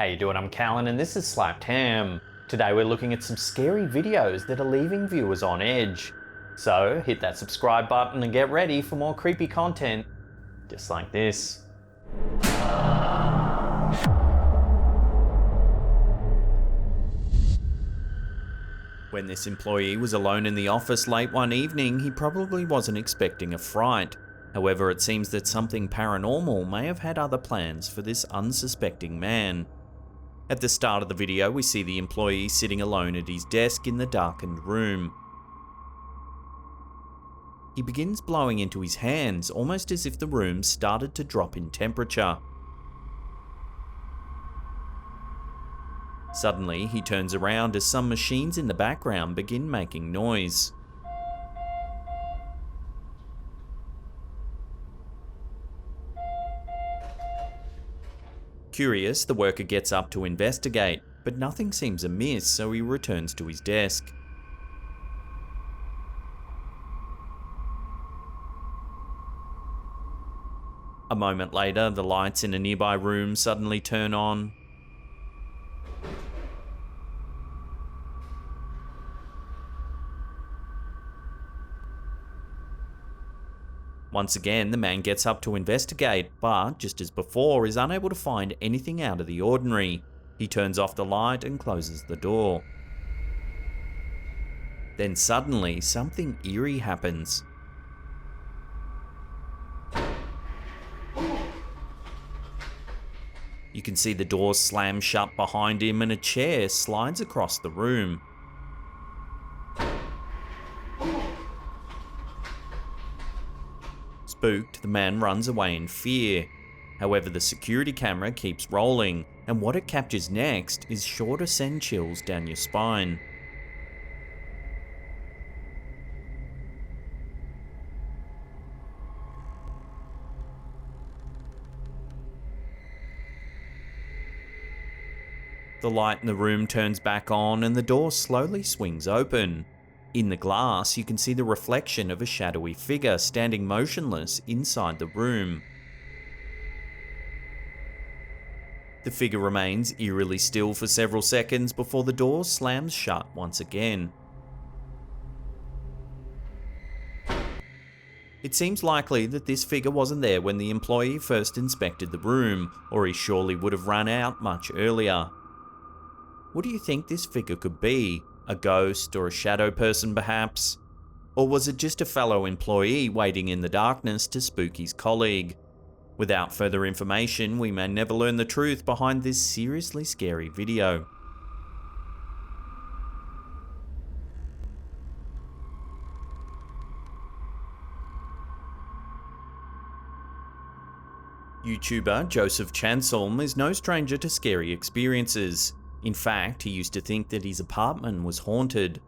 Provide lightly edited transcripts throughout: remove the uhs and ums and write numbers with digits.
you doing? I'm Callan and this is Slapped Ham. Today we're looking at some scary videos that are leaving viewers on edge. So hit that subscribe button and get ready for more creepy content, just like this. When this employee was alone in the office late one evening, he probably wasn't expecting a fright. However, it seems that something paranormal may have had other plans for this unsuspecting man. At the start of the video, we see the employee sitting alone at his desk in the darkened room. He begins blowing into his hands, almost as if the room started to drop in temperature. Suddenly, he turns around as some machines in the background begin making noise. Curious, the worker gets up to investigate, but nothing seems amiss, so he returns to his desk. A moment later, the lights in a nearby room suddenly turn on. Once again, the man gets up to investigate, but, just as before, is unable to find anything out of the ordinary. He turns off the light and closes the door. Then suddenly, something eerie happens. You can see the door slam shut behind him and a chair slides across the room. Spooked, the man runs away in fear. However, the security camera keeps rolling, and what it captures next is sure to send chills down your spine. The light in the room turns back on and the door slowly swings open. In the glass, you can see the reflection of a shadowy figure standing motionless inside the room. The figure remains eerily still for several seconds before the door slams shut once again. It seems likely that this figure wasn't there when the employee first inspected the room, or he surely would have run out much earlier. What do you think this figure could be? A ghost or a shadow person perhaps? Or was it just a fellow employee waiting in the darkness to spook his colleague? Without further information, we may never learn the truth behind this seriously scary video. YouTuber Joseph Chancelm is no stranger to scary experiences. In fact, he used to think that his apartment was haunted.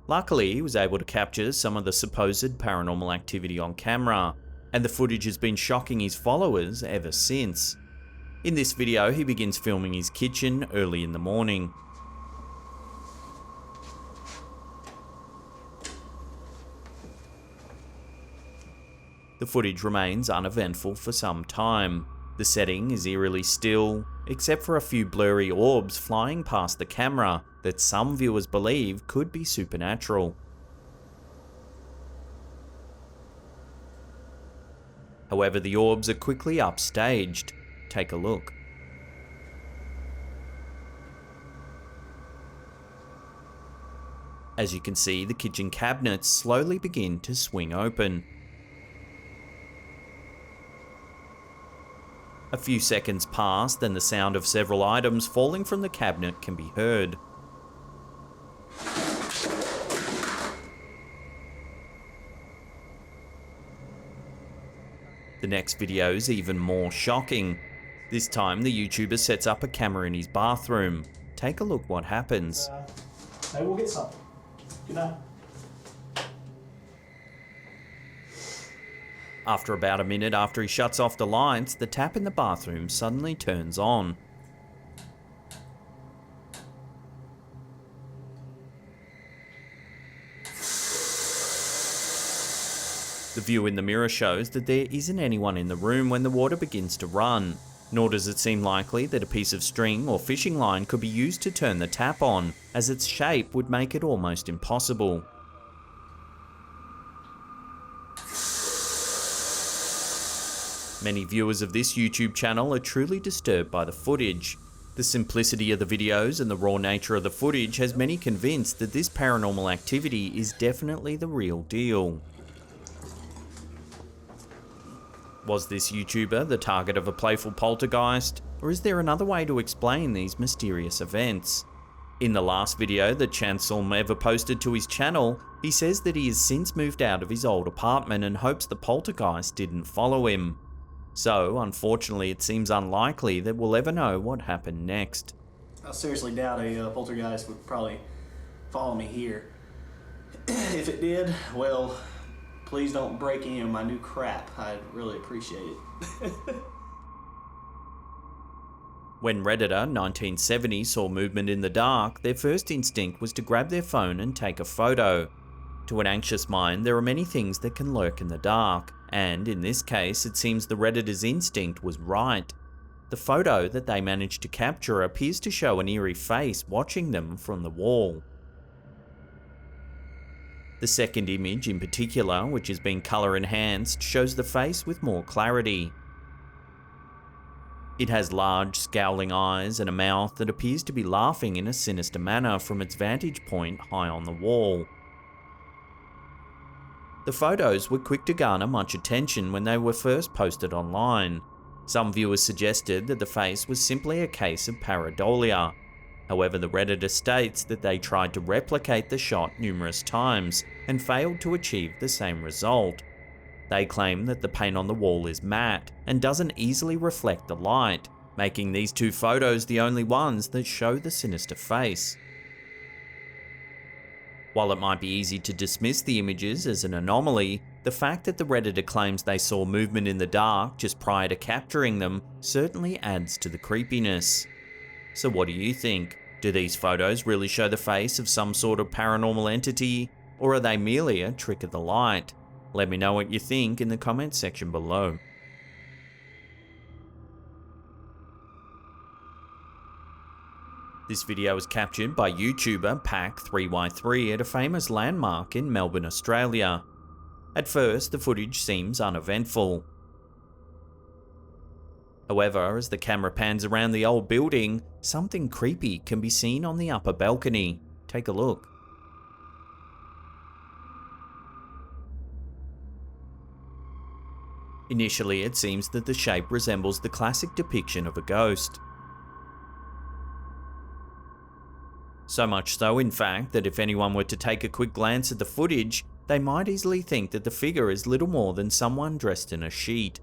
Luckily, he was able to capture some of the supposed paranormal activity on camera, and the footage has been shocking his followers ever since. In this video, he begins filming his kitchen early in the morning. The footage remains uneventful for some time. The setting is eerily still, except for a few blurry orbs flying past the camera that some viewers believe could be supernatural. However, the orbs are quickly upstaged. Take a look. As you can see, the kitchen cabinets slowly begin to swing open. A few seconds pass, then the sound of several items falling from the cabinet can be heard. The next video is even more shocking. This time the YouTuber sets up a camera in his bathroom. Take a look what happens. Maybe we'll get something. Good night. After about a minute after he shuts off the lights, the tap in the bathroom suddenly turns on. The view in the mirror shows that there isn't anyone in the room when the water begins to run. Nor does it seem likely that a piece of string or fishing line could be used to turn the tap on, as its shape would make it almost impossible. Many viewers of this YouTube channel are truly disturbed by the footage. The simplicity of the videos and the raw nature of the footage has many convinced that this paranormal activity is definitely the real deal. Was this YouTuber the target of a playful poltergeist, or is there another way to explain these mysterious events? In the last video that Chancellor ever posted to his channel, he says that he has since moved out of his old apartment and hopes the poltergeist didn't follow him. So, unfortunately, it seems unlikely that we'll ever know what happened next. I seriously doubt a poltergeist would probably follow me here. If it did, well, please don't break any of my new crap. I'd really appreciate it. When Redditor 1970 saw movement in the dark, their first instinct was to grab their phone and take a photo. To an anxious mind, there are many things that can lurk in the dark, and in this case, it seems the Redditor's instinct was right. The photo that they managed to capture appears to show an eerie face watching them from the wall. The second image in particular, which has been colour enhanced, shows the face with more clarity. It has large, scowling eyes and a mouth that appears to be laughing in a sinister manner from its vantage point high on the wall. The photos were quick to garner much attention when they were first posted online. Some viewers suggested that the face was simply a case of pareidolia. However, the Redditor states that they tried to replicate the shot numerous times and failed to achieve the same result. They claim that the paint on the wall is matte and doesn't easily reflect the light, making these two photos the only ones that show the sinister face. While it might be easy to dismiss the images as an anomaly, the fact that the Redditor claims they saw movement in the dark just prior to capturing them certainly adds to the creepiness. So what do you think? Do these photos really show the face of some sort of paranormal entity, or are they merely a trick of the light? Let me know what you think in the comments section below. This video was captured by YouTuber Pack3Y3 at a famous landmark in Melbourne, Australia. At first, the footage seems uneventful. However, as the camera pans around the old building, something creepy can be seen on the upper balcony. Take a look. Initially, it seems that the shape resembles the classic depiction of a ghost. So much so, in fact, that if anyone were to take a quick glance at the footage, they might easily think that the figure is little more than someone dressed in a sheet.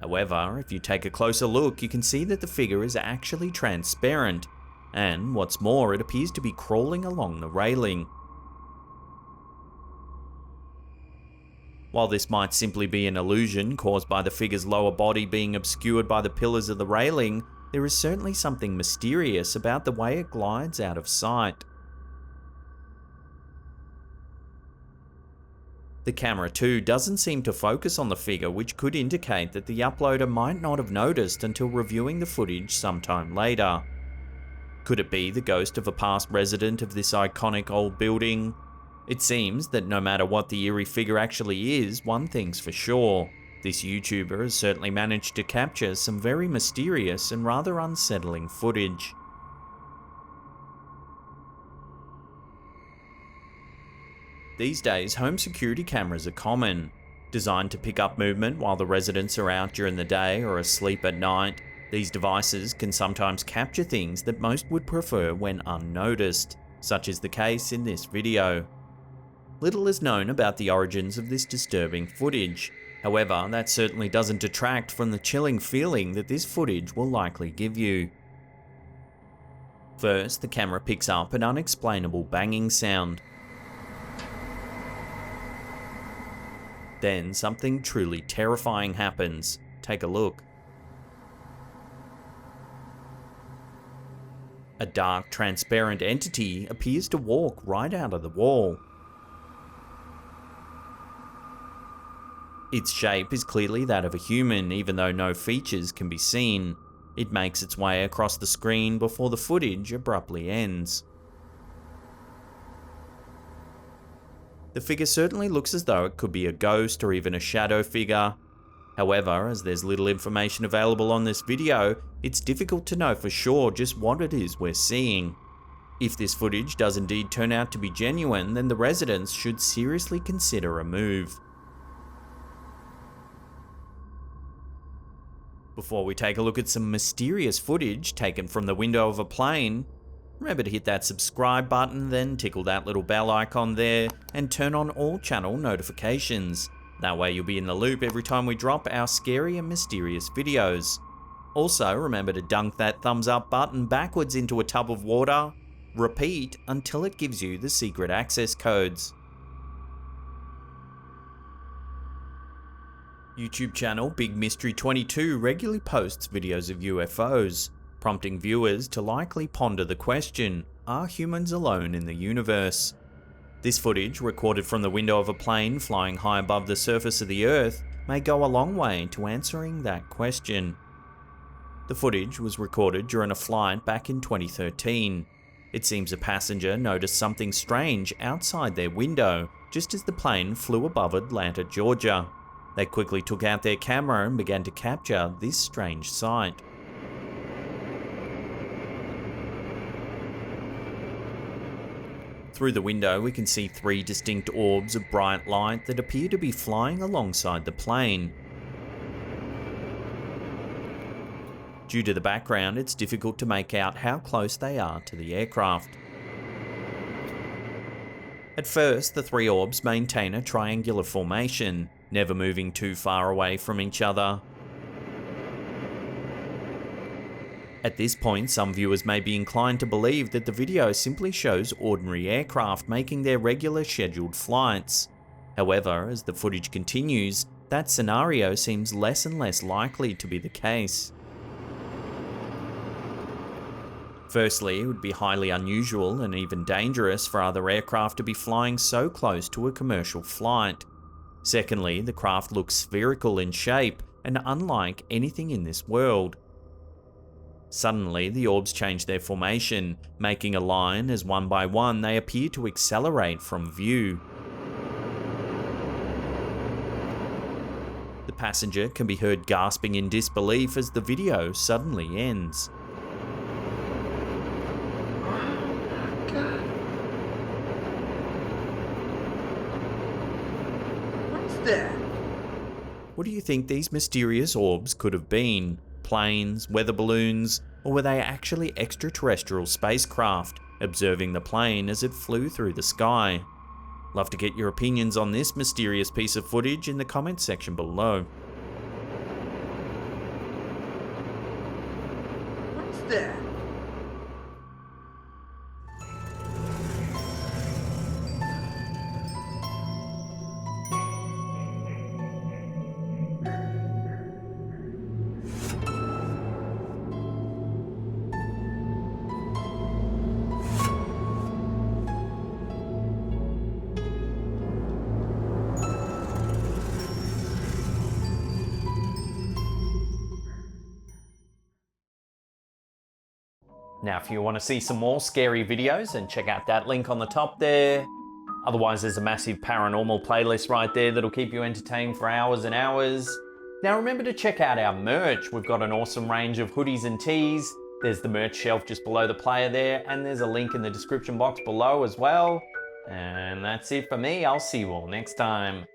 However, if you take a closer look, you can see that the figure is actually transparent, and what's more, it appears to be crawling along the railing. While this might simply be an illusion caused by the figure's lower body being obscured by the pillars of the railing, there is certainly something mysterious about the way it glides out of sight. The camera too doesn't seem to focus on the figure, which could indicate that the uploader might not have noticed until reviewing the footage sometime later. Could it be the ghost of a past resident of this iconic old building? It seems that no matter what the eerie figure actually is, one thing's for sure. This YouTuber has certainly managed to capture some very mysterious and rather unsettling footage. These days, home security cameras are common. Designed to pick up movement while the residents are out during the day or asleep at night, these devices can sometimes capture things that most would prefer when unnoticed, such is the case in this video. Little is known about the origins of this disturbing footage. However, that certainly doesn't detract from the chilling feeling that this footage will likely give you. First, the camera picks up an unexplainable banging sound. Then something truly terrifying happens. Take a look. A dark, transparent entity appears to walk right out of the wall. Its shape is clearly that of a human, even though no features can be seen. It makes its way across the screen before the footage abruptly ends. The figure certainly looks as though it could be a ghost or even a shadow figure. However, as there's little information available on this video, it's difficult to know for sure just what it is we're seeing. If this footage does indeed turn out to be genuine, then the residents should seriously consider a move. Before we take a look at some mysterious footage taken from the window of a plane, remember to hit that subscribe button, then tickle that little bell icon there, and turn on all channel notifications. That way you'll be in the loop every time we drop our scary and mysterious videos. Also, remember to dunk that thumbs up button backwards into a tub of water. Repeat until it gives you the secret access codes. YouTube channel Big Mystery 22 regularly posts videos of UFOs, prompting viewers to likely ponder the question, are humans alone in the universe? This footage, recorded from the window of a plane flying high above the surface of the Earth, may go a long way to answering that question. The footage was recorded during a flight back in 2013. It seems a passenger noticed something strange outside their window just as the plane flew above Atlanta, Georgia. They quickly took out their camera and began to capture this strange sight. Through the window, we can see 3 distinct orbs of bright light that appear to be flying alongside the plane. Due to the background, it's difficult to make out how close they are to the aircraft. At first, the 3 orbs maintain a triangular formation, never moving too far away from each other. At this point, some viewers may be inclined to believe that the video simply shows ordinary aircraft making their regular scheduled flights. However, as the footage continues, that scenario seems less and less likely to be the case. Firstly, it would be highly unusual and even dangerous for other aircraft to be flying so close to a commercial flight. Secondly, the craft looks spherical in shape and unlike anything in this world. Suddenly, the orbs change their formation, making a line as one by one they appear to accelerate from view. The passenger can be heard gasping in disbelief as the video suddenly ends. What do you think these mysterious orbs could have been? Planes, weather balloons, or were they actually extraterrestrial spacecraft, observing the plane as it flew through the sky? Love to get your opinions on this mysterious piece of footage in the comments section below. What's that? Now, if you want to see some more scary videos, then check out that link on the top there. Otherwise, there's a massive paranormal playlist right there that'll keep you entertained for hours and hours. Now, remember to check out our merch. We've got an awesome range of hoodies and tees. There's the merch shelf just below the player there, and there's a link in the description box below as well. And that's it for me. I'll see you all next time.